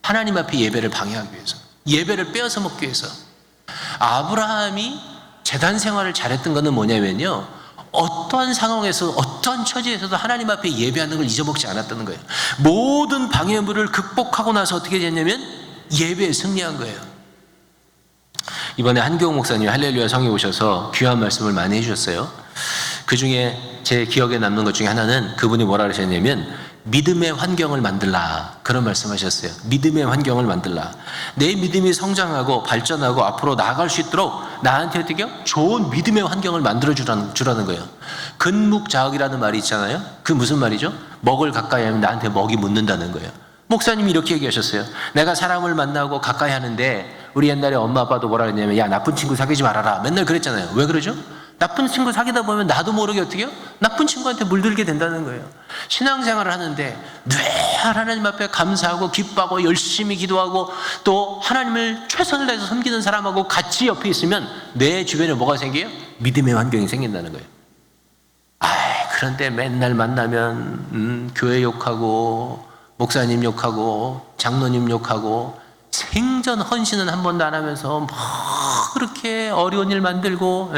Speaker 1: 하나님 앞에 예배를 방해하기 위해서, 예배를 빼앗아 먹기 위해서. 아브라함이 제단 생활을 잘했던 것은 뭐냐면요, 어떠한 상황에서 어떠한 처지에서도 하나님 앞에 예배하는 걸 잊어먹지 않았다는 거예요. 모든 방해물을 극복하고 나서 어떻게 됐냐면 예배에 승리한 거예요. 이번에 한교웅 목사님이 할렐루야 성에 오셔서 귀한 말씀을 많이 해주셨어요. 그 중에 제 기억에 남는 것 중에 하나는 그분이 뭐라 그러셨냐면 믿음의 환경을 만들라, 그런 말씀하셨어요. 믿음의 환경을 만들라. 내 믿음이 성장하고 발전하고 앞으로 나아갈 수 있도록 나한테 어떻게 해요? 좋은 믿음의 환경을 만들어 주라는 거예요. 근묵자학이라는 말이 있잖아요. 그 무슨 말이죠? 먹을 가까이 하면 나한테 먹이 묻는다는 거예요. 목사님이 이렇게 얘기하셨어요. 내가 사람을 만나고 가까이 하는데 우리 옛날에 엄마 아빠도 뭐라 그랬냐면 야 나쁜 친구 사귀지 말아라 맨날 그랬잖아요. 왜 그러죠? 나쁜 친구 사귀다 보면 나도 모르게 어떻게 해요? 나쁜 친구한테 물들게 된다는 거예요. 신앙생활을 하는데 늘 하나님 앞에 감사하고 기뻐하고 열심히 기도하고 또 하나님을 최선을 다해서 섬기는 사람하고 같이 옆에 있으면 내 주변에 뭐가 생겨요? 믿음의 환경이 생긴다는 거예요. 그런데 맨날 만나면 교회 욕하고 목사님 욕하고 장로님 욕하고 생전 헌신은 한 번도 안 하면서 뭐 그렇게 어려운 일 만들고,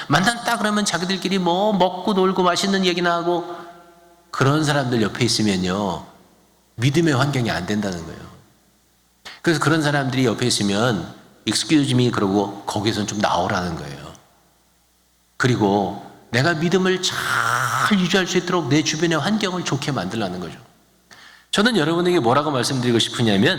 Speaker 1: 만났다 그러면 자기들끼리 뭐 먹고 놀고 맛있는 얘기나 하고, 그런 사람들 옆에 있으면요 믿음의 환경이 안 된다는 거예요. 그래서 그런 사람들이 옆에 있으면 excuse me 그러고 거기에선 좀 나오라는 거예요. 그리고 내가 믿음을 잘 유지할 수 있도록 내 주변의 환경을 좋게 만들라는 거죠. 저는 여러분에게 뭐라고 말씀드리고 싶으냐면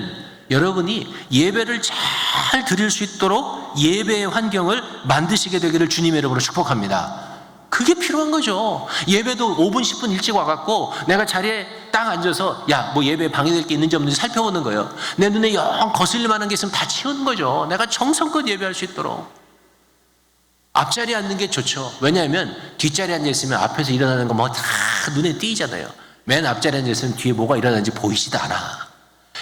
Speaker 1: 여러분이 예배를 잘 드릴 수 있도록 예배의 환경을 만드시게 되기를 주님의 이름으로 축복합니다. 그게 필요한 거죠. 예배도 5분 10분 일찍 와갖고 내가 자리에 딱 앉아서 뭐 예배에 방해될 게 있는지 없는지 살펴보는 거예요. 내 눈에 영 거슬릴 만한 게 있으면 다 치우는 거죠. 내가 정성껏 예배할 수 있도록. 앞자리에 앉는 게 좋죠. 왜냐하면 뒷자리에 앉아있으면 앞에서 일어나는 거 뭐 다 눈에 띄잖아요. 맨 앞자리에 앉아있으면 뒤에 뭐가 일어나는지 보이지도 않아.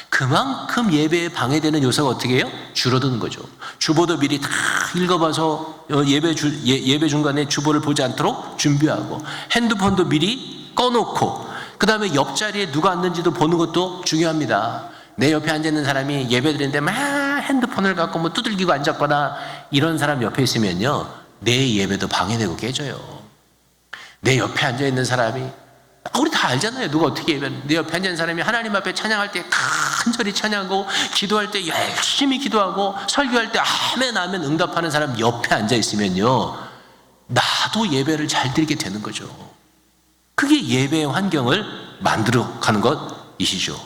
Speaker 1: 그만큼 예배에 방해되는 요소가 어떻게 해요? 줄어드는 거죠. 주보도 미리 다 읽어봐서 예배 중간에 주보를 보지 않도록 준비하고, 핸드폰도 미리 꺼놓고, 그 다음에 옆자리에 누가 앉는지도 보는 것도 중요합니다. 내 옆에 앉아있는 사람이 예배 드리는데 막 핸드폰을 갖고 뭐 두들기고 앉았거나 이런 사람 옆에 있으면요, 내 예배도 방해되고 깨져요. 내 옆에 앉아있는 사람이, 우리 다 알잖아요. 누가 어떻게 예배하는. 내 옆에 앉은 사람이 하나님 앞에 찬양할 때 간절히 찬양하고, 기도할 때 열심히 기도하고, 설교할 때 아멘 아멘 응답하는 사람 옆에 앉아있으면요, 나도 예배를 잘 드리게 되는 거죠. 그게 예배의 환경을 만들어 가는 것이시죠.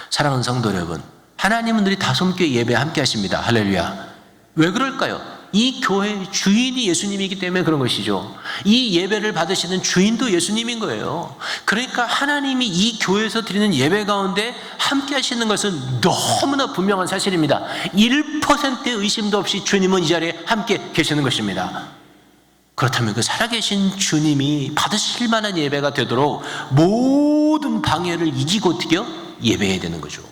Speaker 1: 사랑하는 성도 여러분, 하나님은 우리 다솜교회 예배에 함께 하십니다. 할렐루야. 왜 그럴까요? 이 교회의 주인이 예수님이기 때문에 그런 것이죠. 이 예배를 받으시는 주인도 예수님인 거예요. 그러니까 하나님이 이 교회에서 드리는 예배 가운데 함께 하시는 것은 너무나 분명한 사실입니다. 1%의 의심도 없이 주님은 이 자리에 함께 계시는 것입니다. 그렇다면 그 살아계신 주님이 받으실 만한 예배가 되도록 모든 방해를 이기고 어떻게 해요? 예배해야 되는 거죠.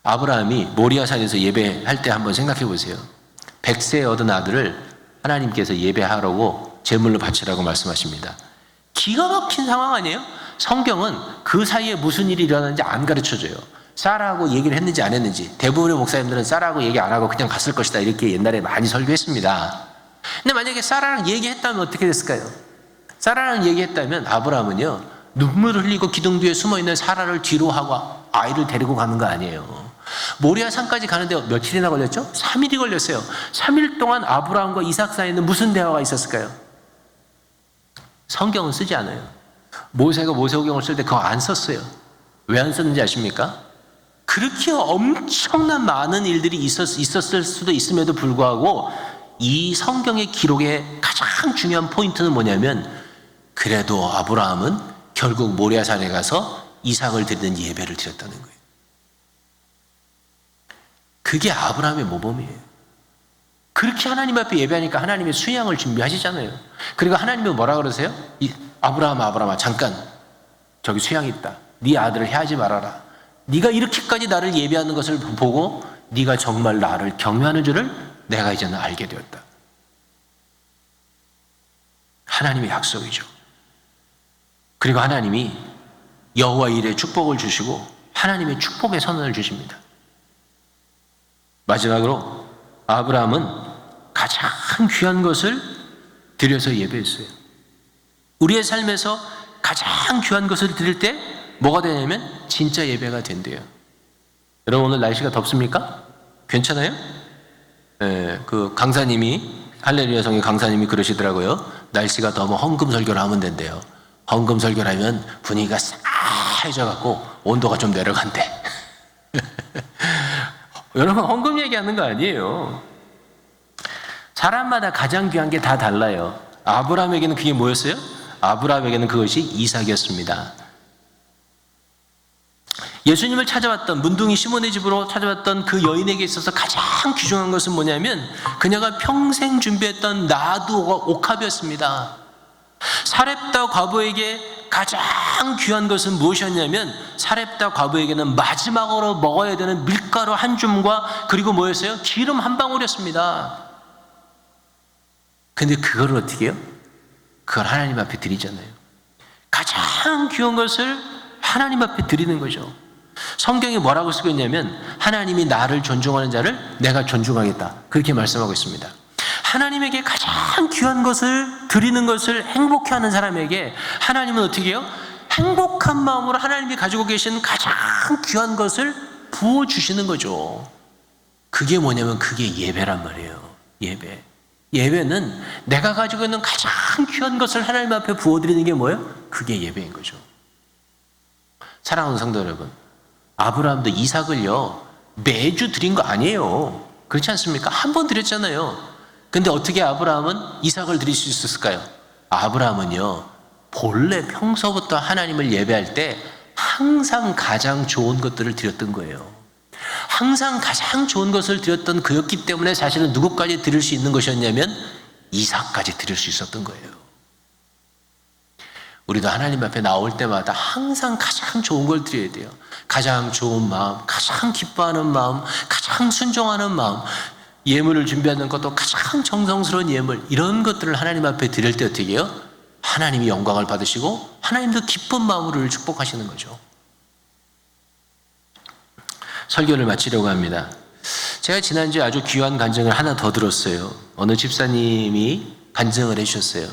Speaker 1: 아브라함이 모리아산에서 예배할 때 한번 생각해 보세요. 100세 얻은 아들을 하나님께서 예배하라고 제물로 바치라고 말씀하십니다. 기가 막힌 상황 아니에요? 성경은 그 사이에 무슨 일이 일어났는지 안 가르쳐줘요. 쌀하고 얘기를 했는지 안 했는지. 대부분의 목사님들은 쌀하고 얘기 안 하고 그냥 갔을 것이다, 이렇게 옛날에 많이 설교했습니다. 근데 만약에 쌀하랑 얘기했다면 어떻게 됐을까요? 쌀하랑 얘기했다면 아브라함은요, 눈물을 흘리고 기둥 뒤에 숨어있는 사라를 뒤로 하고 아이를 데리고 가는 거 아니에요. 모리아 산까지 가는데 며칠이나 걸렸죠? 3일이 걸렸어요. 3일 동안 아브라함과 이삭 사이에는 무슨 대화가 있었을까요? 성경은 쓰지 않아요. 모세가 모세오경을 쓸 때 그거 안 썼어요. 왜 안 썼는지 아십니까? 그렇게 엄청난 많은 일들이 있었을 수도 있음에도 불구하고 이 성경의 기록의 가장 중요한 포인트는 뭐냐면, 그래도 아브라함은 결국 모리아산에 가서 이삭을 드리는 예배를 드렸다는 거예요. 그게 아브라함의 모범이에요. 그렇게 하나님 앞에 예배하니까 하나님의 수양을 준비하시잖아요. 그리고 하나님은 뭐라 그러세요? 아브라함아, 잠깐 저기 수양이 있다. 네 아들을 해하지 말아라. 네가 이렇게까지 나를 예배하는 것을 보고 네가 정말 나를 경외하는 줄을 내가 이제는 알게 되었다. 하나님의 약속이죠. 그리고 하나님이 여호와 일에 축복을 주시고 하나님의 축복의 선언을 주십니다. 마지막으로 아브라함은 가장 귀한 것을 드려서 예배했어요. 우리의 삶에서 가장 귀한 것을 드릴 때 뭐가 되냐면 진짜 예배가 된대요. 여러분, 오늘 날씨가 덥습니까? 괜찮아요? 네, 그 강사님이, 할렐루야 성의 강사님이 그러시더라고요. 날씨가 너무 헌금 설교를 하면 된대요. 헌금 설교를 하면 분위기가 싸해져갖고 온도가 좀 내려간대. 여러분, 헌금 얘기하는 거 아니에요. 사람마다 가장 귀한 게 다 달라요. 아브라함에게는 그게 뭐였어요? 아브라함에게는 그것이 이삭이었습니다. 예수님을 찾아왔던, 문둥이 시몬의 집으로 찾아왔던 그 여인에게 있어서 가장 귀중한 것은 뭐냐면 그녀가 평생 준비했던 나두와 옥합이었습니다. 사렙다 과부에게 가장 귀한 것은 무엇이었냐면, 사렙다 과부에게는 마지막으로 먹어야 되는 밀가루 한 줌과 그리고 뭐였어요? 기름 한 방울이었습니다. 근데 그걸 어떻게 해요? 그걸 하나님 앞에 드리잖아요. 가장 귀한 것을 하나님 앞에 드리는 거죠. 성경이 뭐라고 쓰고 있냐면, 하나님이 나를 존중하는 자를 내가 존중하겠다, 그렇게 말씀하고 있습니다. 하나님에게 가장 귀한 것을 드리는 것을 행복해하는 사람에게 하나님은 어떻게 해요? 행복한 마음으로 하나님이 가지고 계신 가장 귀한 것을 부어주시는 거죠. 그게 뭐냐면 그게 예배란 말이에요. 예배. 예배는 내가 가지고 있는 가장 귀한 것을 하나님 앞에 부어드리는 게 뭐예요? 그게 예배인 거죠. 사랑하는 성도 여러분, 아브라함도 이삭을요 매주 드린 거 아니에요. 그렇지 않습니까? 한 번 드렸잖아요. 근데 어떻게 아브라함은 이삭을 드릴 수 있었을까요? 아브라함은요 본래 평소부터 하나님을 예배할 때 항상 가장 좋은 것들을 드렸던 거예요. 항상 가장 좋은 것을 드렸던 그였기 때문에 사실은 누구까지 드릴 수 있는 것이었냐면 이삭까지 드릴 수 있었던 거예요. 우리도 하나님 앞에 나올 때마다 항상 가장 좋은 걸 드려야 돼요. 가장 좋은 마음, 가장 기뻐하는 마음, 가장 순종하는 마음, 예물을 준비하는 것도 가장 정성스러운 예물, 이런 것들을 하나님 앞에 드릴 때 어떻게 해요? 하나님이 영광을 받으시고 하나님도 기쁜 마음으로 우리를 축복하시는 거죠. 설교를 마치려고 합니다. 제가 지난주에 아주 귀한 간증을 하나 더 들었어요. 어느 집사님이 간증을 해주셨어요.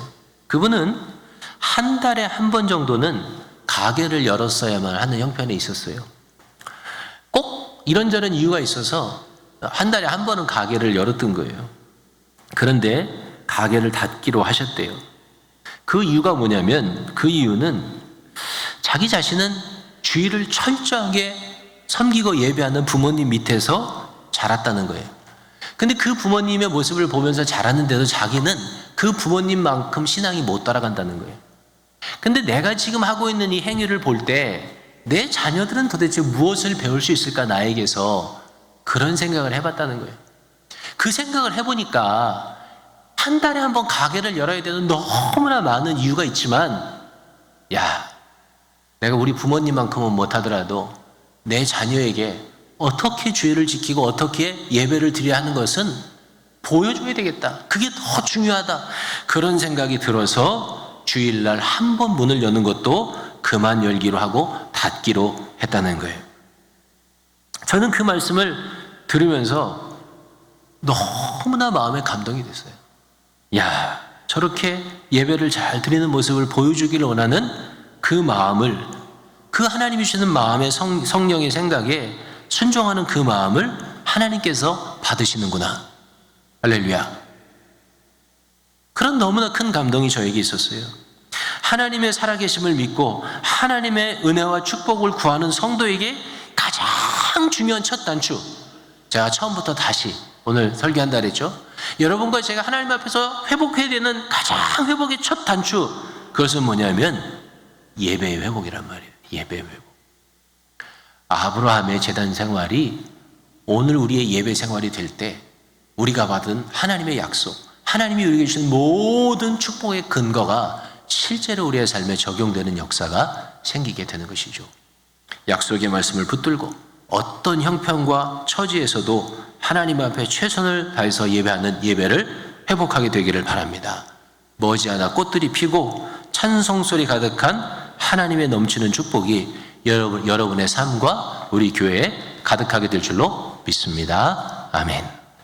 Speaker 1: 그분은 한 달에 한 번 정도는 가게를 열었어야만 하는 형편에 있었어요. 꼭 이런저런 이유가 있어서 한 달에 한 번은 가게를 열었던 거예요. 그런데 가게를 닫기로 하셨대요. 그 이유가 뭐냐면, 그 이유는 자기 자신은 주일을 철저하게 섬기고 예배하는 부모님 밑에서 자랐다는 거예요. 근데 그 부모님의 모습을 보면서 자랐는데도 자기는 그 부모님만큼 신앙이 못 따라간다는 거예요. 근데 내가 지금 하고 있는 이 행위를 볼 때 내 자녀들은 도대체 무엇을 배울 수 있을까 나에게서, 그런 생각을 해봤다는 거예요. 그 생각을 해보니까 한 달에 한 번 가게를 열어야 되는 너무나 많은 이유가 있지만, 야, 내가 우리 부모님만큼은 못하더라도 내 자녀에게 어떻게 주의를 지키고 어떻게 예배를 드려야 하는 것은 보여줘야 되겠다. 그게 더 중요하다. 그런 생각이 들어서 주일날 한 번 문을 여는 것도 그만 열기로 하고 닫기로 했다는 거예요. 저는 그 말씀을 들으면서 너무나 마음에 감동이 됐어요. 야, 저렇게 예배를 잘 드리는 모습을 보여주기를 원하는 그 마음을, 그 하나님이 주시는 마음의 성령의 생각에 순종하는 그 마음을 하나님께서 받으시는구나. 할렐루야. 그런 너무나 큰 감동이 저에게 있었어요. 하나님의 살아계심을 믿고 하나님의 은혜와 축복을 구하는 성도에게 가장 중요한 첫 단추, 제가 처음부터 다시 오늘 설교한다 그랬죠. 여러분과 제가 하나님 앞에서 회복해야 되는 가장 회복의 첫 단추, 그것은 뭐냐면 예배의 회복이란 말이에요. 예배의 회복. 아브라함의 제단 생활이 오늘 우리의 예배 생활이 될 때 우리가 받은 하나님의 약속, 하나님이 우리에게 주신 모든 축복의 근거가 실제로 우리의 삶에 적용되는 역사가 생기게 되는 것이죠. 약속의 말씀을 붙들고 어떤 형편과 처지에서도 하나님 앞에 최선을 다해서 예배하는 예배를 회복하게 되기를 바랍니다. 머지않아 꽃들이 피고 찬송소리 가득한 하나님의 넘치는 축복이 여러분의 삶과 우리 교회에 가득하게 될 줄로 믿습니다. 아멘.